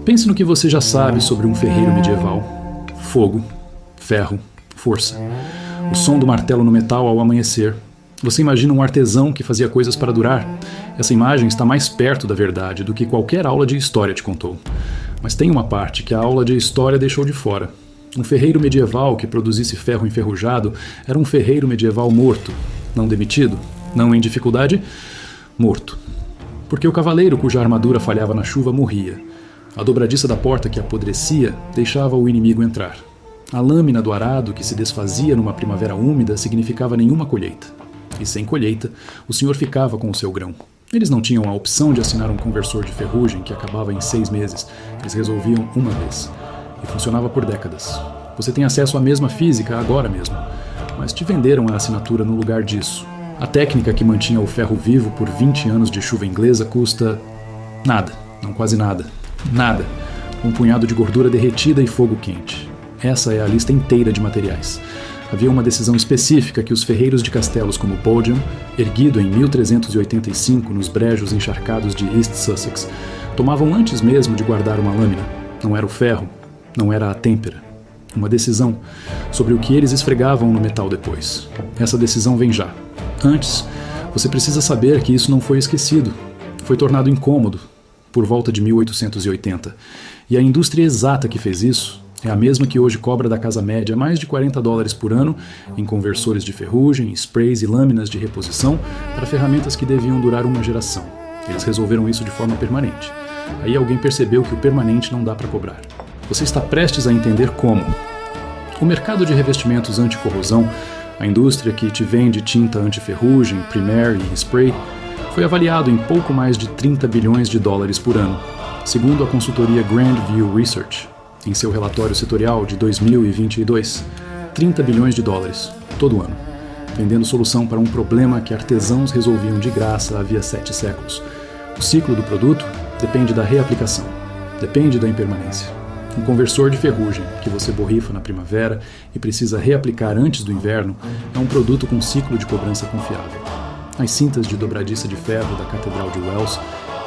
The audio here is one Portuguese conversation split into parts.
Pense no que você já sabe sobre um ferreiro medieval. Fogo, ferro, força. O som do martelo no metal ao amanhecer. Você imagina um artesão que fazia coisas para durar? Essa imagem está mais perto da verdade do que qualquer aula de história te contou. Mas tem uma parte que a aula de história deixou de fora. Um ferreiro medieval que produzisse ferro enferrujado era um ferreiro medieval morto. Não demitido, não em dificuldade, morto. Porque o cavaleiro cuja armadura falhava na chuva morria. A dobradiça da porta que apodrecia deixava o inimigo entrar. A lâmina do arado que se desfazia numa primavera úmida significava nenhuma colheita. E sem colheita, o senhor ficava com o seu grão. Eles não tinham a opção de assinar um conversor de ferrugem que acabava em 6 meses. Eles resolviam uma vez. E funcionava por décadas. Você tem acesso à mesma física agora mesmo. Mas te venderam a assinatura no lugar disso. A técnica que mantinha o ferro vivo por 20 anos de chuva inglesa custa nada, não quase nada. Nada. Um punhado de gordura derretida e fogo quente. Essa é a lista inteira de materiais. Havia uma decisão específica que os ferreiros de castelos como Bodiam, erguido em 1385 nos brejos encharcados de East Sussex, tomavam antes mesmo de guardar uma lâmina. Não era o ferro, não era a têmpera. Uma decisão sobre o que eles esfregavam no metal depois. Essa decisão vem já. Antes, você precisa saber que isso não foi esquecido. Foi tornado incômodo por volta de 1880. E a indústria exata que fez isso é a mesma que hoje cobra da casa média mais de $40 por ano em conversores de ferrugem, sprays e lâminas de reposição para ferramentas que deviam durar uma geração. Eles resolveram isso de forma permanente. Aí alguém percebeu que o permanente não dá para cobrar. Você está prestes a entender como. O mercado de revestimentos anti-corrosão, a indústria que te vende tinta anti-ferrugem, primer e spray, foi avaliado em pouco mais de $30 bilhões por ano, segundo a consultoria Grand View Research. Em seu relatório setorial de 2022, $30 bilhões, todo ano, vendendo solução para um problema que artesãos resolviam de graça havia 7 séculos. O ciclo do produto depende da reaplicação, depende da impermanência. Um conversor de ferrugem que você borrifa na primavera e precisa reaplicar antes do inverno é um produto com ciclo de cobrança confiável. As cintas de dobradiça de ferro da Catedral de Wells,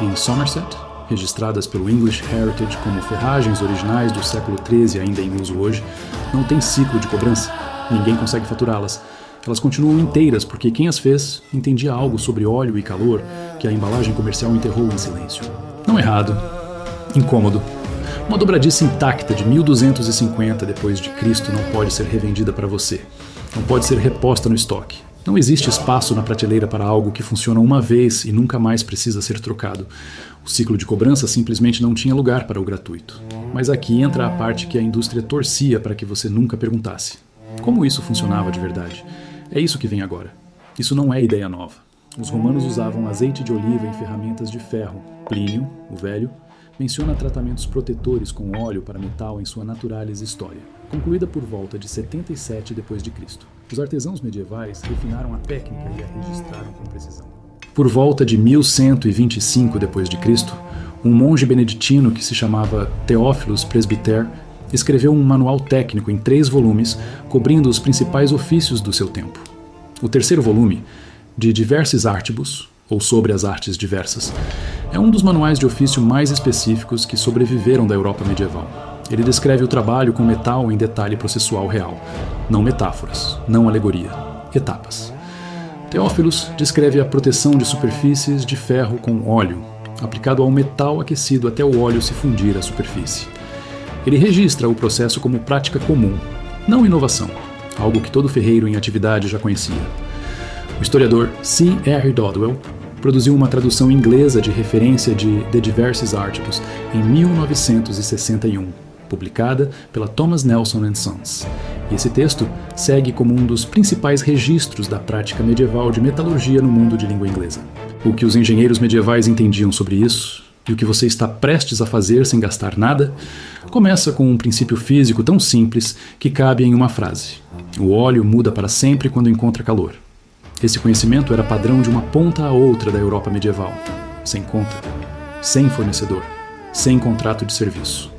em Somerset, registradas pelo English Heritage como ferragens originais do século XIII ainda em uso hoje, não têm ciclo de cobrança. Ninguém consegue faturá-las. Elas continuam inteiras porque quem as fez entendia algo sobre óleo e calor que a embalagem comercial enterrou em silêncio. Não errado. Incômodo. Uma dobradiça intacta de 1250 depois de Cristo não pode ser revendida para você. Não pode ser reposta no estoque. Não existe espaço na prateleira para algo que funciona uma vez e nunca mais precisa ser trocado. O ciclo de cobrança simplesmente não tinha lugar para o gratuito. Mas aqui entra a parte que a indústria torcia para que você nunca perguntasse. Como isso funcionava de verdade? É isso que vem agora. Isso não é ideia nova. Os romanos usavam azeite de oliva em ferramentas de ferro. Plínio, o Velho, menciona tratamentos protetores com óleo para metal em sua Naturalis Historia, concluída por volta de 77 d.C. Os artesãos medievais refinaram a técnica e a registraram com precisão. Por volta de 1125 d.C., um monge beneditino que se chamava Theophilus Presbyter escreveu um manual técnico em 3 volumes, cobrindo os principais ofícios do seu tempo. O terceiro volume, de Diversis Artibus, ou Sobre as Artes Diversas, é um dos manuais de ofício mais específicos que sobreviveram da Europa medieval. Ele descreve o trabalho com metal em detalhe processual real, não metáforas, não alegoria, etapas. Theophilus descreve a proteção de superfícies de ferro com óleo, aplicado ao metal aquecido até o óleo se fundir à superfície. Ele registra o processo como prática comum, não inovação, algo que todo ferreiro em atividade já conhecia. O historiador C. R. Dodwell produziu uma tradução inglesa de referência de The Diversis Artibus em 1961, publicada pela Thomas Nelson & Sons. E esse texto segue como um dos principais registros da prática medieval de metalurgia no mundo de língua inglesa. O que os engenheiros medievais entendiam sobre isso, e o que você está prestes a fazer sem gastar nada, começa com um princípio físico tão simples que cabe em uma frase. O óleo muda para sempre quando encontra calor. Esse conhecimento era padrão de uma ponta a outra da Europa medieval, sem conta, sem fornecedor, sem contrato de serviço.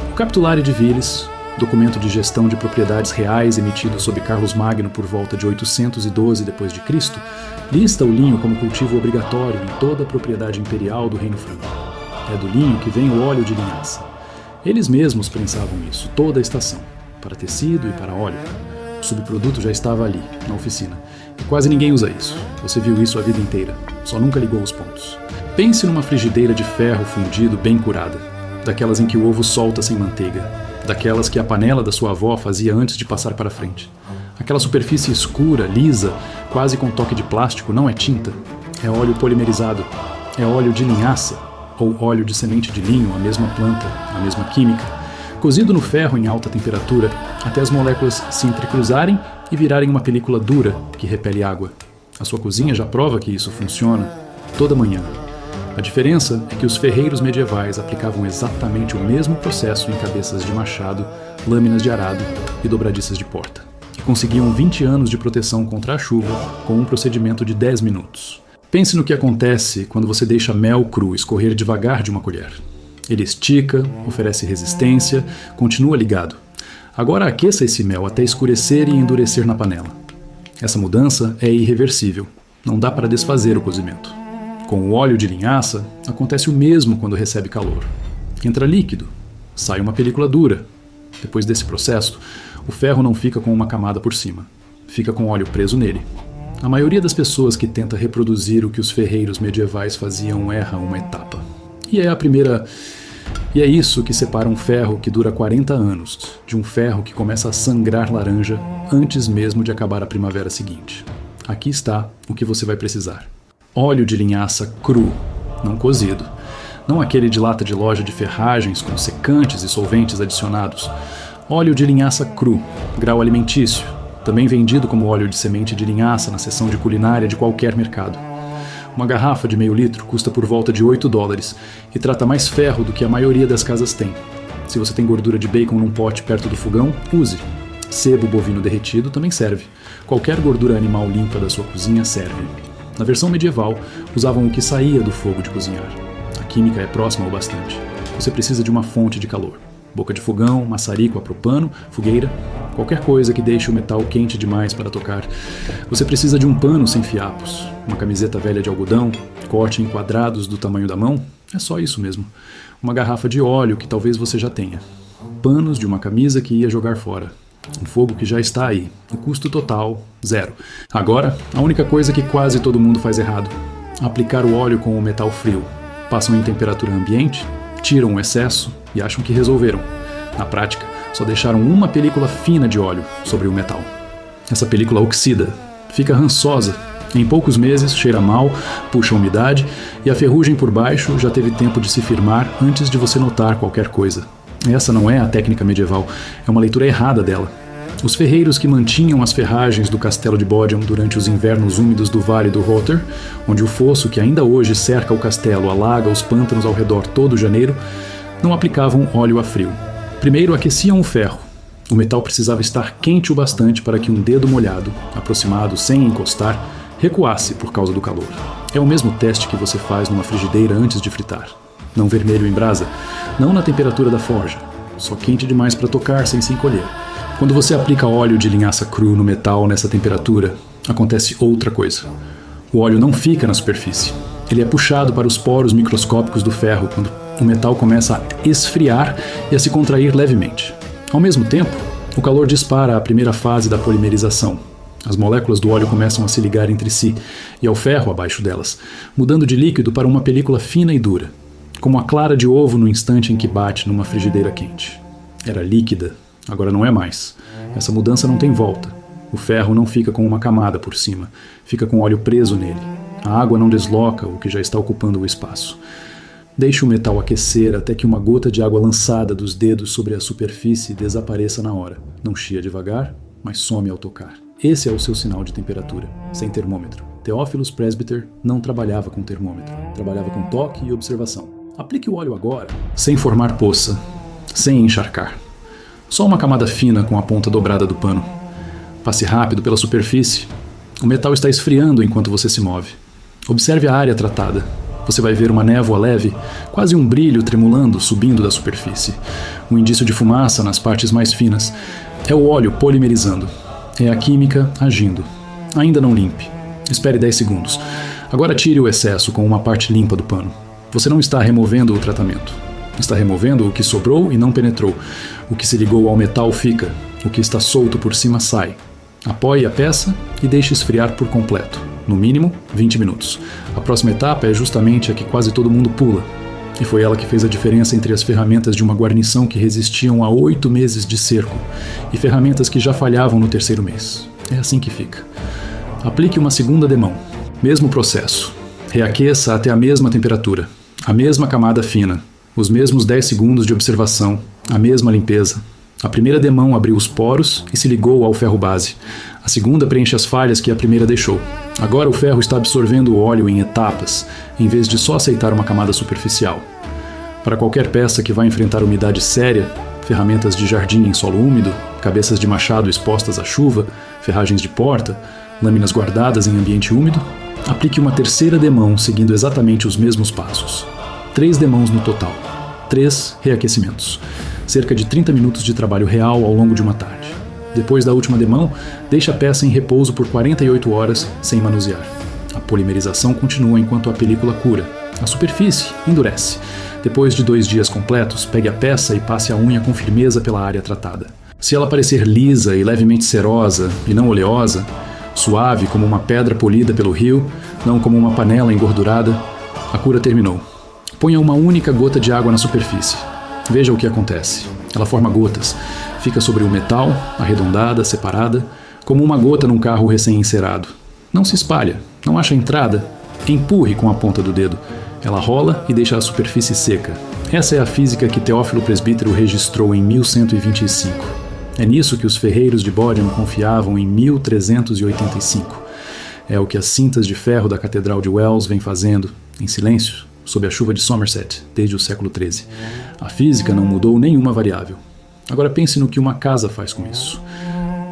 O Capitulare de Viles, documento de gestão de propriedades reais emitido sob Carlos Magno por volta de 812 d.C., lista o linho como cultivo obrigatório em toda a propriedade imperial do Reino Franco. É do linho que vem o óleo de linhaça. Eles mesmos prensavam isso, toda a estação, para tecido e para óleo. O subproduto já estava ali, na oficina. E quase ninguém usa isso. Você viu isso a vida inteira. Só nunca ligou os pontos. Pense numa frigideira de ferro fundido bem curada. Daquelas em que o ovo solta sem manteiga. Daquelas que a panela da sua avó fazia antes de passar para frente. Aquela superfície escura, lisa, quase com toque de plástico, não é tinta. É óleo polimerizado. É óleo de linhaça. Ou óleo de semente de linho, a mesma planta, a mesma química. Cozido no ferro em alta temperatura, até as moléculas se entrecruzarem e virarem uma película dura que repele água. A sua cozinha já prova que isso funciona toda manhã. A diferença é que os ferreiros medievais aplicavam exatamente o mesmo processo em cabeças de machado, lâminas de arado e dobradiças de porta. E conseguiam 20 anos de proteção contra a chuva com um procedimento de 10 minutos. Pense no que acontece quando você deixa mel cru escorrer devagar de uma colher. Ele estica, oferece resistência, continua ligado. Agora aqueça esse mel até escurecer e endurecer na panela. Essa mudança é irreversível. Não dá para desfazer o cozimento. Com o óleo de linhaça, acontece o mesmo quando recebe calor. Entra líquido, sai uma película dura. Depois desse processo, o ferro não fica com uma camada por cima. Fica com óleo preso nele. A maioria das pessoas que tenta reproduzir o que os ferreiros medievais faziam erra uma etapa. E é isso que separa um ferro que dura 40 anos de um ferro que começa a sangrar laranja antes mesmo de acabar a primavera seguinte. Aqui está o que você vai precisar. Óleo de linhaça cru, não cozido. Não aquele de lata de loja de ferragens com secantes e solventes adicionados. Óleo de linhaça cru, grau alimentício, também vendido como óleo de semente de linhaça na seção de culinária de qualquer mercado. Uma garrafa de meio litro custa por volta de $8 e trata mais ferro do que a maioria das casas tem. Se você tem gordura de bacon num pote perto do fogão, use. Sebo bovino derretido também serve. Qualquer gordura animal limpa da sua cozinha serve. Na versão medieval, usavam o que saía do fogo de cozinhar. A química é próxima o bastante. Você precisa de uma fonte de calor. Boca de fogão, maçarico a propano, fogueira, qualquer coisa que deixe o metal quente demais para tocar. Você precisa de um pano sem fiapos, uma camiseta velha de algodão, corte em quadrados do tamanho da mão, é só isso mesmo. Uma garrafa de óleo que talvez você já tenha. Panos de uma camisa que ia jogar fora. Um fogo que já está aí. O custo total, 0. Agora, a única coisa que quase todo mundo faz errado: aplicar o óleo com o metal frio. Passam em temperatura ambiente, tiram o excesso e acham que resolveram. Na prática, só deixaram uma película fina de óleo sobre o metal. Essa película oxida, fica rançosa. Em poucos meses, cheira mal, puxa a umidade e a ferrugem por baixo já teve tempo de se firmar antes de você notar qualquer coisa. Essa não é a técnica medieval, é uma leitura errada dela. Os ferreiros que mantinham as ferragens do castelo de Bodiam durante os invernos úmidos do Vale do Rother, onde o fosso que ainda hoje cerca o castelo alaga os pântanos ao redor todo janeiro, não aplicavam óleo a frio. Primeiro aqueciam o ferro. O metal precisava estar quente o bastante para que um dedo molhado, aproximado sem encostar, recuasse por causa do calor. É o mesmo teste que você faz numa frigideira antes de fritar. Não vermelho em brasa, não na temperatura da forja, só quente demais para tocar sem se encolher. Quando você aplica óleo de linhaça cru no metal nessa temperatura, acontece outra coisa. O óleo não fica na superfície. Ele é puxado para os poros microscópicos do ferro quando o metal começa a esfriar e a se contrair levemente. Ao mesmo tempo, o calor dispara a primeira fase da polimerização. As moléculas do óleo começam a se ligar entre si e ao ferro abaixo delas, mudando de líquido para uma película fina e dura, como a clara de ovo no instante em que bate numa frigideira quente. Era líquida, agora não é mais. Essa mudança não tem volta. O ferro não fica com uma camada por cima, fica com óleo preso nele. A água não desloca o que já está ocupando o espaço. Deixe o metal aquecer até que uma gota de água lançada dos dedos sobre a superfície desapareça na hora. Não chia devagar, mas some ao tocar. Esse é o seu sinal de temperatura, sem termômetro. Theophilus Presbyter não trabalhava com termômetro, trabalhava com toque e observação. Aplique o óleo agora, sem formar poça, sem encharcar. Só uma camada fina com a ponta dobrada do pano. Passe rápido pela superfície. O metal está esfriando enquanto você se move. Observe a área tratada. Você vai ver uma névoa leve, quase um brilho tremulando subindo da superfície. Um indício de fumaça nas partes mais finas. É o óleo polimerizando. É a química agindo. Ainda não limpe. Espere 10 segundos. Agora tire o excesso com uma parte limpa do pano. Você não está removendo o tratamento. Está removendo o que sobrou e não penetrou. O que se ligou ao metal fica. O que está solto por cima sai. Apoie a peça e deixe esfriar por completo. No mínimo, 20 minutos. A próxima etapa é justamente a que quase todo mundo pula. E foi ela que fez a diferença entre as ferramentas de uma guarnição que resistiam a 8 meses de cerco e ferramentas que já falhavam no 3º mês. É assim que fica. Aplique uma segunda demão. Mesmo processo. Reaqueça até a mesma temperatura. A mesma camada fina. Os mesmos 10 segundos de observação. A mesma limpeza. A primeira demão abriu os poros e se ligou ao ferro base. A segunda preenche as falhas que a primeira deixou. Agora o ferro está absorvendo o óleo em etapas, em vez de só aceitar uma camada superficial. Para qualquer peça que vai enfrentar umidade séria, ferramentas de jardim em solo úmido, cabeças de machado expostas à chuva, ferragens de porta, lâminas guardadas em ambiente úmido, aplique uma terceira demão seguindo exatamente os mesmos passos. 3 demãos no total. 3 reaquecimentos. Cerca de 30 minutos de trabalho real ao longo de uma tarde. Depois da última demão, deixe a peça em repouso por 48 horas sem manusear. A polimerização continua enquanto a película cura. A superfície endurece. Depois de 2 dias completos, pegue a peça e passe a unha com firmeza pela área tratada. Se ela parecer lisa e levemente cerosa e não oleosa, suave como uma pedra polida pelo rio, não como uma panela engordurada, a cura terminou. Ponha uma única gota de água na superfície. Veja o que acontece. Ela forma gotas. Fica sobre o metal, arredondada, separada, como uma gota num carro recém-encerado. Não se espalha, não acha entrada. Empurre com a ponta do dedo. Ela rola e deixa a superfície seca. Essa é a física que Teófilo Presbítero registrou em 1125. É nisso que os ferreiros de Bodiam confiavam em 1385. É o que as cintas de ferro da Catedral de Wells vêm fazendo, em silêncio, sob a chuva de Somerset, desde o século XIII. A física não mudou nenhuma variável. Agora pense no que uma casa faz com isso.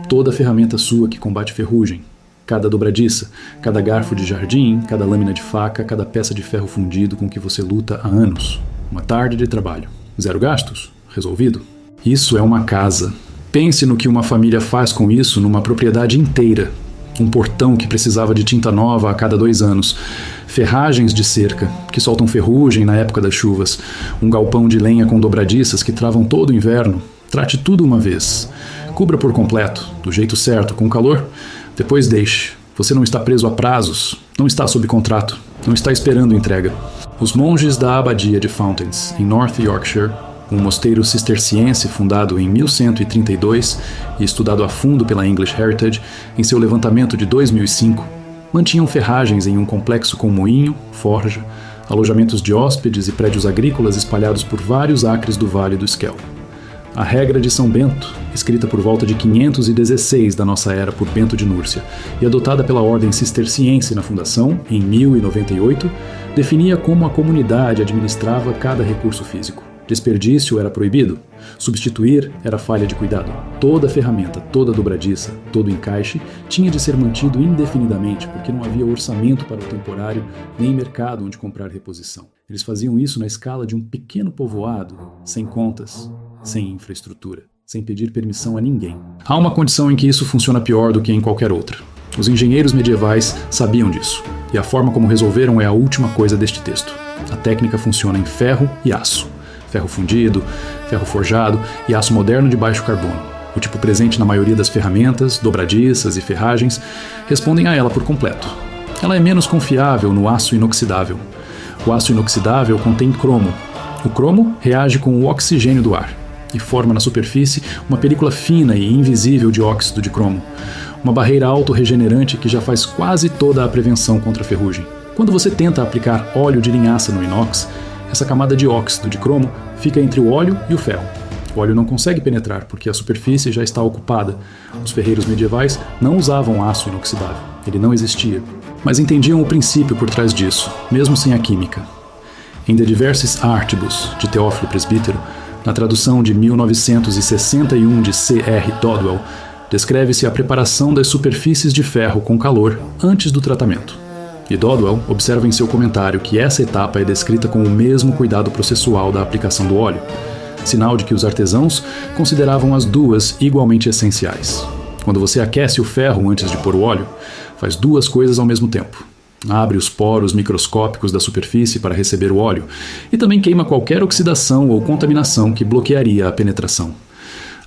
Toda ferramenta sua que combate ferrugem, cada dobradiça, cada garfo de jardim, cada lâmina de faca, cada peça de ferro fundido com que você luta há anos. Uma tarde de trabalho. 0 gastos? Resolvido? Isso é uma casa. Pense no que uma família faz com isso numa propriedade inteira. Um portão que precisava de tinta nova a cada 2 anos. Ferragens de cerca, que soltam ferrugem na época das chuvas. Um galpão de lenha com dobradiças que travam todo o inverno. Trate tudo uma vez. Cubra por completo, do jeito certo, com calor. Depois deixe. Você não está preso a prazos. Não está sob contrato. Não está esperando entrega. Os monges da abadia de Fountains, em North Yorkshire, um mosteiro cisterciense fundado em 1132 e estudado a fundo pela English Heritage em seu levantamento de 2005, mantinham ferragens em um complexo com moinho, forja, alojamentos de hóspedes e prédios agrícolas espalhados por vários acres do Vale do Esquel. A regra de São Bento, escrita por volta de 516 da nossa era por Bento de Núrcia e adotada pela Ordem Cisterciense na fundação, em 1098, definia como a comunidade administrava cada recurso físico. Desperdício era proibido. Substituir era falha de cuidado. Toda ferramenta, toda dobradiça, todo encaixe tinha de ser mantido indefinidamente, porque não havia orçamento para o temporário, nem mercado onde comprar reposição. Eles faziam isso na escala de um pequeno povoado, sem contas, sem infraestrutura, sem pedir permissão a ninguém. Há uma condição em que isso funciona pior do que em qualquer outra. Os engenheiros medievais sabiam disso, e a forma como resolveram é a última coisa deste texto. A técnica funciona em ferro e aço. Ferro fundido, ferro forjado e aço moderno de baixo carbono. O tipo presente na maioria das ferramentas, dobradiças e ferragens respondem a ela por completo. Ela é menos confiável no aço inoxidável. O aço inoxidável contém cromo. O cromo reage com o oxigênio do ar e forma na superfície uma película fina e invisível de óxido de cromo. Uma barreira autorregenerante que já faz quase toda a prevenção contra a ferrugem. Quando você tenta aplicar óleo de linhaça no inox, essa camada de óxido de cromo fica entre o óleo e o ferro. O óleo não consegue penetrar porque a superfície já está ocupada. Os ferreiros medievais não usavam aço inoxidável. Ele não existia. Mas entendiam o princípio por trás disso, mesmo sem a química. Em The Diversis Artibus, de Teófilo Presbítero, na tradução de 1961 de C.R. Dodwell, descreve-se a preparação das superfícies de ferro com calor antes do tratamento. E Dodwell observa em seu comentário que essa etapa é descrita com o mesmo cuidado processual da aplicação do óleo, sinal de que os artesãos consideravam as duas igualmente essenciais. Quando você aquece o ferro antes de pôr o óleo, faz 2 coisas ao mesmo tempo. abre os poros microscópicos da superfície para receber o óleo e também queima qualquer oxidação ou contaminação que bloquearia a penetração.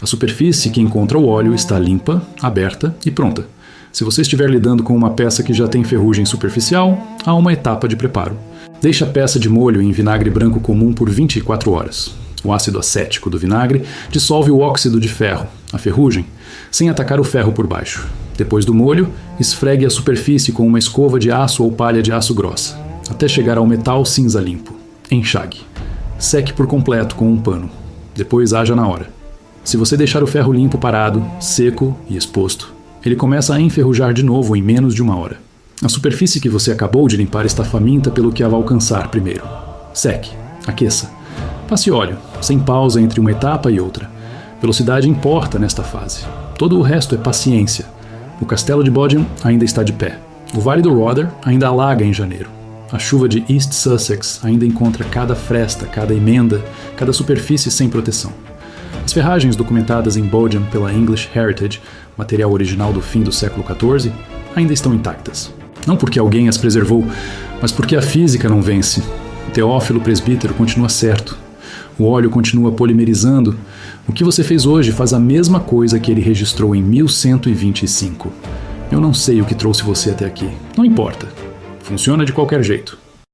A superfície que encontra o óleo está limpa, aberta e pronta. Se você estiver lidando com uma peça que já tem ferrugem superficial, há uma etapa de preparo. Deixe a peça de molho em vinagre branco comum por 24 horas. O ácido acético do vinagre dissolve o óxido de ferro, a ferrugem, sem atacar o ferro por baixo. Depois do molho, esfregue a superfície com uma escova de aço ou palha de aço grossa, até chegar ao metal cinza limpo. Enxague. Seque por completo com um pano. Depois haja na hora. Se você deixar o ferro limpo parado, seco e exposto, ele começa a enferrujar de novo em menos de uma hora. A superfície que você acabou de limpar está faminta pelo que a vai alcançar primeiro. Seque. Aqueça. Passe óleo, sem pausa entre uma etapa e outra. Velocidade importa nesta fase. Todo o resto é paciência. O castelo de Bodiham ainda está de pé. O Vale do Rother ainda alaga em janeiro. A chuva de East Sussex ainda encontra cada fresta, cada emenda, cada superfície sem proteção. As ferragens documentadas em Bodiham pela English Heritage, material original do fim do século XIV, ainda estão intactas. Não porque alguém as preservou, mas porque a física não vence. Teófilo Presbítero continua certo. O óleo continua polimerizando. O que você fez hoje faz a mesma coisa que ele registrou em 1125. Eu não sei o que trouxe você até aqui. Não importa. Funciona de qualquer jeito.